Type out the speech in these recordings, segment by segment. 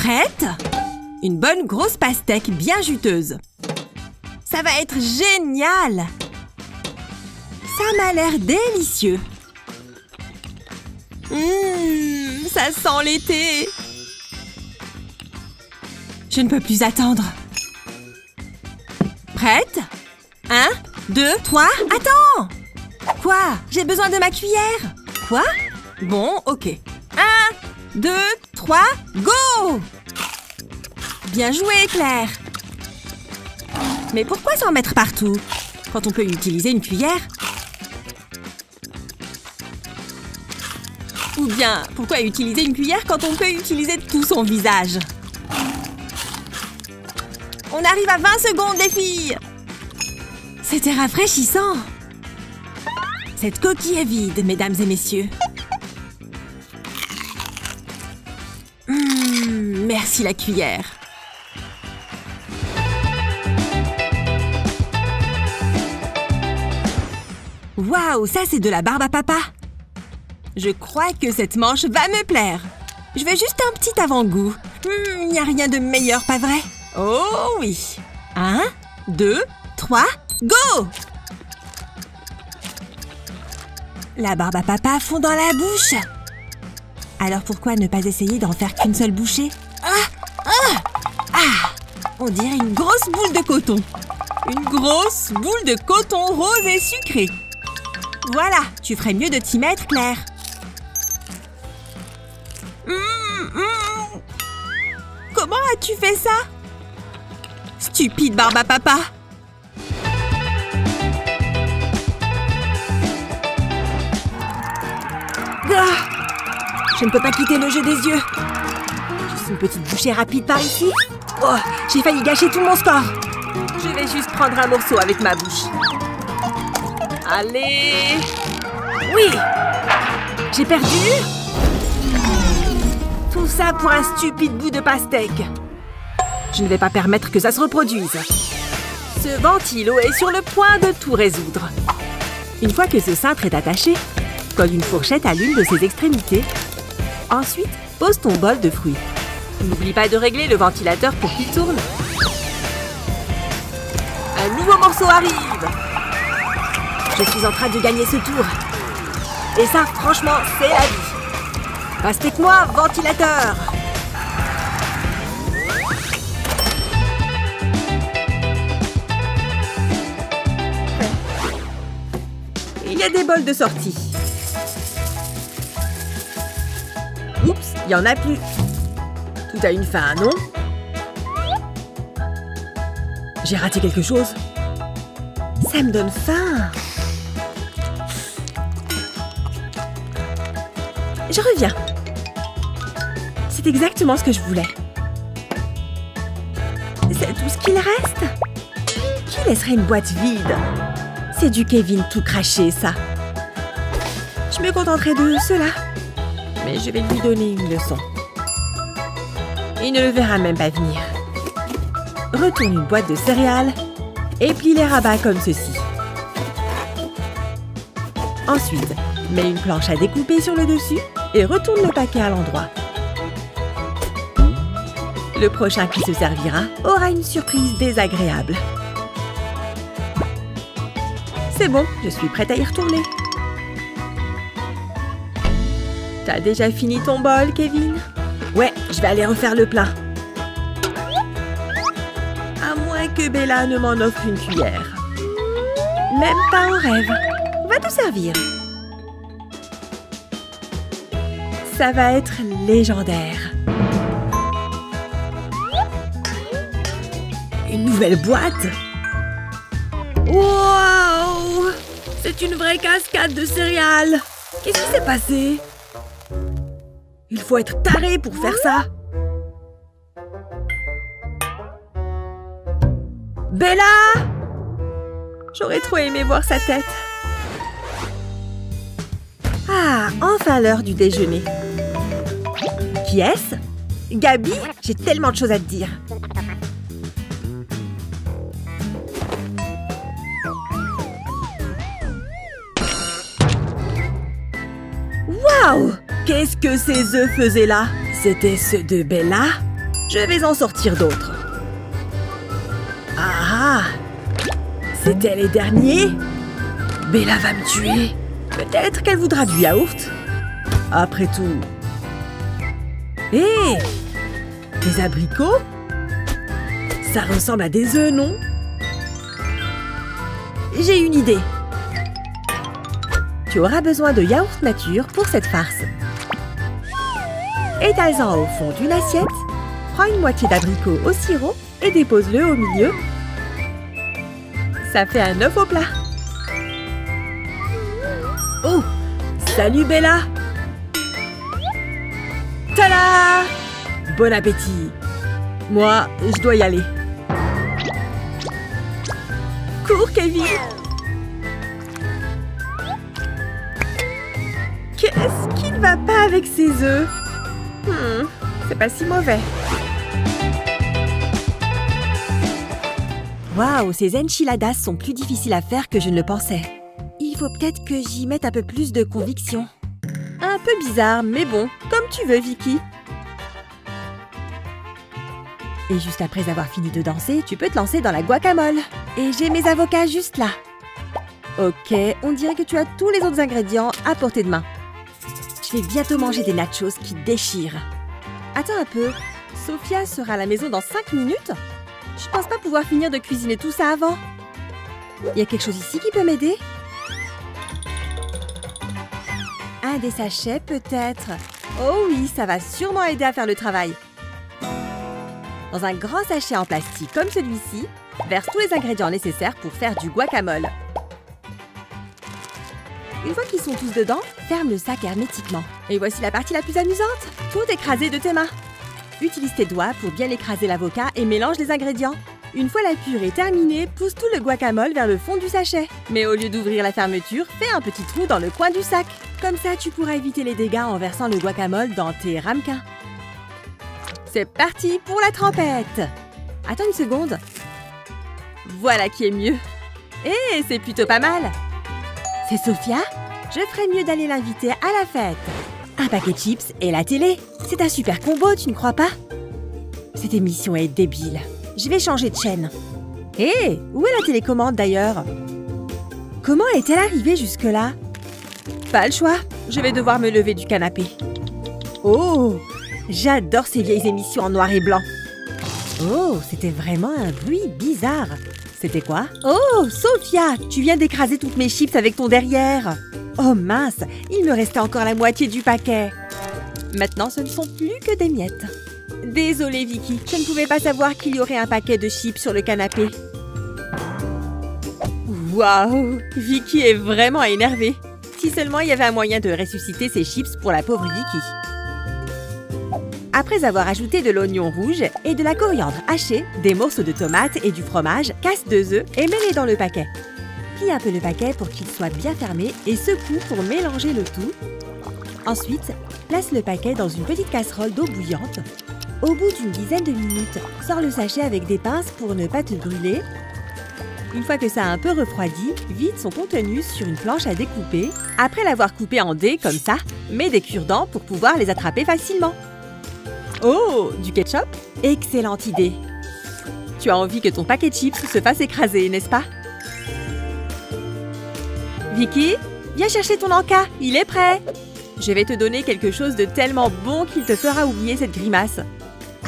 Prête? Une bonne grosse pastèque bien juteuse. Ça va être génial! Ça m'a l'air délicieux. Ça sent l'été. Je ne peux plus attendre. Prête? 1, 2, 3, attends! Quoi? J'ai besoin de ma cuillère. Quoi? Bon, ok. 1, 2, 3, go! Bien joué, Claire. Mais pourquoi s'en mettre partout? Quand on peut utiliser une cuillère? Ou bien, pourquoi utiliser une cuillère quand on peut utiliser tout son visage? On arrive à 20 secondes, les filles! C'était rafraîchissant! Cette coquille est vide, mesdames et messieurs. Merci la cuillère. Waouh, ça c'est de la barbe à papa. Je crois que cette manche va me plaire. Je veux juste un petit avant-goût. Il n'y a rien de meilleur, pas vrai? Oh oui. 1, 2, 3, go! La barbe à papa fond dans la bouche. Alors pourquoi ne pas essayer d'en faire qu'une seule bouchée? On dirait une grosse boule de coton. Une grosse boule de coton rose et sucré. Voilà, tu ferais mieux de t'y mettre, Claire. Comment as-tu fait ça? Stupide barbe à papa. Je ne peux pas quitter le jeu des yeux. Juste une petite bouchée rapide par ici. Oh, j'ai failli gâcher tout mon score. Je vais juste prendre un morceau avec ma bouche. Allez! Oui! J'ai perdu? Tout ça pour un stupide bout de pastèque. Je ne vais pas permettre que ça se reproduise. Ce ventilo est sur le point de tout résoudre. Une fois que ce cintre est attaché, colle une fourchette à l'une de ses extrémités. Ensuite, pose ton bol de fruits. N'oublie pas de régler le ventilateur pour qu'il tourne. Un nouveau morceau arrive! Je suis en train de gagner ce tour. Et ça, franchement, c'est la vie. Pastèque-moi, ventilateur! Il y a des bols de sortie. Oups, il n'y en a plus. Tout a une fin, non? J'ai raté quelque chose. Ça me donne faim. Je reviens. C'est exactement ce que je voulais. C'est tout ce qu'il reste. Qui laisserait une boîte vide? C'est du Kevin tout craché, ça. Je me contenterai de cela. Mais je vais lui donner une leçon. Il ne le verra même pas venir. Retourne une boîte de céréales et plie les rabats comme ceci. Ensuite, mets une planche à découper sur le dessus et retourne le paquet à l'endroit. Le prochain qui se servira aura une surprise désagréable. C'est bon, je suis prête à y retourner. T'as déjà fini ton bol, Kevin? Ouais, je vais aller refaire le plein. À moins que Bella ne m'en offre une cuillère. Même pas en rêve. Va te servir. Ça va être légendaire. Une nouvelle boîte? Wow! C'est une vraie cascade de céréales. Qu'est-ce qui s'est passé? Il faut être taré pour faire ça. Bella! J'aurais trop aimé voir sa tête. Ah, enfin l'heure du déjeuner. Qui est-ce? Gabi, j'ai tellement de choses à te dire. Waouh! Qu'est-ce que ces œufs faisaient là? C'était ceux de Bella? Je vais en sortir d'autres. Ah! C'était les derniers? Bella va me tuer. Peut-être qu'elle voudra du yaourt. Après tout. Hé! Des abricots? Ça ressemble à des œufs, non? J'ai une idée. Tu auras besoin de yaourt nature pour cette farce. Étale-en au fond d'une assiette. Prends une moitié d'abricot au sirop et dépose-le au milieu. Ça fait un œuf au plat. Oh! Salut Bella! Tada! Bon appétit! Moi, je dois y aller. Cours, Kevin! Qu'est-ce qui ne va pas avec ces œufs? C'est pas si mauvais. Waouh, ces enchiladas sont plus difficiles à faire que je ne le pensais. Il faut peut-être que j'y mette un peu plus de conviction. Un peu bizarre, mais bon, comme tu veux, Vicky. Et juste après avoir fini de danser, tu peux te lancer dans la guacamole. Et j'ai mes avocats juste là. Ok, on dirait que tu as tous les autres ingrédients à portée de main. Je vais bientôt manger des nachos qui déchirent. Attends un peu, Sophia sera à la maison dans 5 minutes? Je pense pas pouvoir finir de cuisiner tout ça avant. Il y a quelque chose ici qui peut m'aider? Un des sachets, peut-être. Oh oui, ça va sûrement aider à faire le travail. Dans un grand sachet en plastique comme celui-ci, verse tous les ingrédients nécessaires pour faire du guacamole. Une fois qu'ils sont tous dedans, ferme le sac hermétiquement. Et voici la partie la plus amusante. Tout écrasé de tes mains. Utilise tes doigts pour bien écraser l'avocat et mélange les ingrédients. Une fois la purée terminée, pousse tout le guacamole vers le fond du sachet. Mais au lieu d'ouvrir la fermeture, fais un petit trou dans le coin du sac. Comme ça, tu pourras éviter les dégâts en versant le guacamole dans tes ramequins. C'est parti pour la trempette! Attends une seconde. Voilà qui est mieux. Et c'est plutôt pas mal. C'est Sophia? Je ferais mieux d'aller l'inviter à la fête. Un paquet de chips et la télé. C'est un super combo, tu ne crois pas? Cette émission est débile. Je vais changer de chaîne. Hé, où est la télécommande d'ailleurs? Comment est-elle arrivée jusque-là? Pas le choix, je vais devoir me lever du canapé. Oh, j'adore ces vieilles émissions en noir et blanc. Oh, c'était vraiment un bruit bizarre. C'était quoi? Oh, Sophia, tu viens d'écraser toutes mes chips avec ton derrière. Oh mince, il me restait encore la moitié du paquet. Maintenant, ce ne sont plus que des miettes. Désolée, Vicky, je ne pouvais pas savoir qu'il y aurait un paquet de chips sur le canapé. Waouh, Vicky est vraiment énervée. Si seulement il y avait un moyen de ressusciter ces chips pour la pauvre Vicky. Après avoir ajouté de l'oignon rouge et de la coriandre hachée, des morceaux de tomates et du fromage, casse 2 œufs et mets-les dans le paquet. Plie un peu le paquet pour qu'il soit bien fermé et secoue pour mélanger le tout. Ensuite, place le paquet dans une petite casserole d'eau bouillante. Au bout d'une dizaine de minutes, sors le sachet avec des pinces pour ne pas te brûler. Une fois que ça a un peu refroidi, vide son contenu sur une planche à découper. Après l'avoir coupé en dés comme ça, mets des cure-dents pour pouvoir les attraper facilement. Oh, du ketchup? Excellente idée! Tu as envie que ton paquet de chips se fasse écraser, n'est-ce pas? Vicky, viens chercher ton encas, il est prêt! Je vais te donner quelque chose de tellement bon qu'il te fera oublier cette grimace.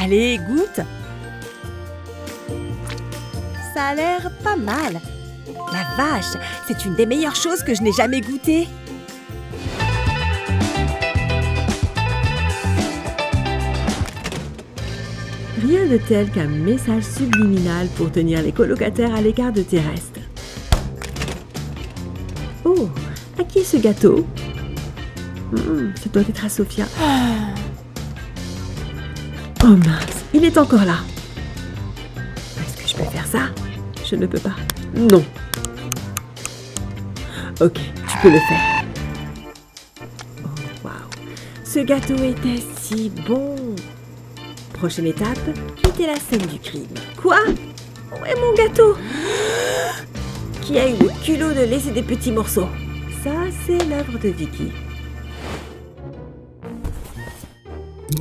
Allez, goûte! Ça a l'air pas mal. La vache, c'est une des meilleures choses que je n'ai jamais goûtées. Rien de tel qu'un message subliminal pour tenir les colocataires à l'écart de tes restes. Oh, à qui est ce gâteau? Ça doit être à Sophia. Oh mince, il est encore là. Est-ce que je peux faire ça? Je ne peux pas. Non. Ok, tu peux le faire. Oh, waouh. Ce gâteau était si bon. Prochaine étape, quitter la scène du crime. Quoi? Où est mon gâteau? Qui a eu le culot de laisser des petits morceaux? Ça, c'est l'œuvre de Vicky.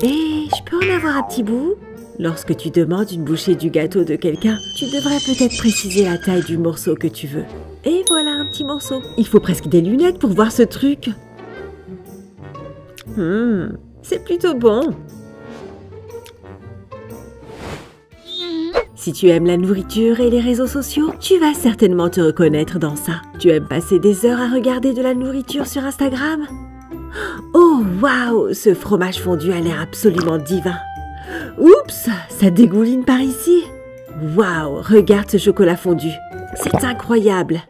Et je peux en avoir un petit bout? Lorsque tu demandes une bouchée du gâteau de quelqu'un, tu devrais peut-être préciser la taille du morceau que tu veux. Et voilà un petit morceau. Il faut presque des lunettes pour voir ce truc. C'est plutôt bon. Si tu aimes la nourriture et les réseaux sociaux, tu vas certainement te reconnaître dans ça. Tu aimes passer des heures à regarder de la nourriture sur Instagram? Oh, waouh, ce fromage fondu a l'air absolument divin. Oups, ça dégouline par ici. Waouh, regarde ce chocolat fondu. C'est incroyable.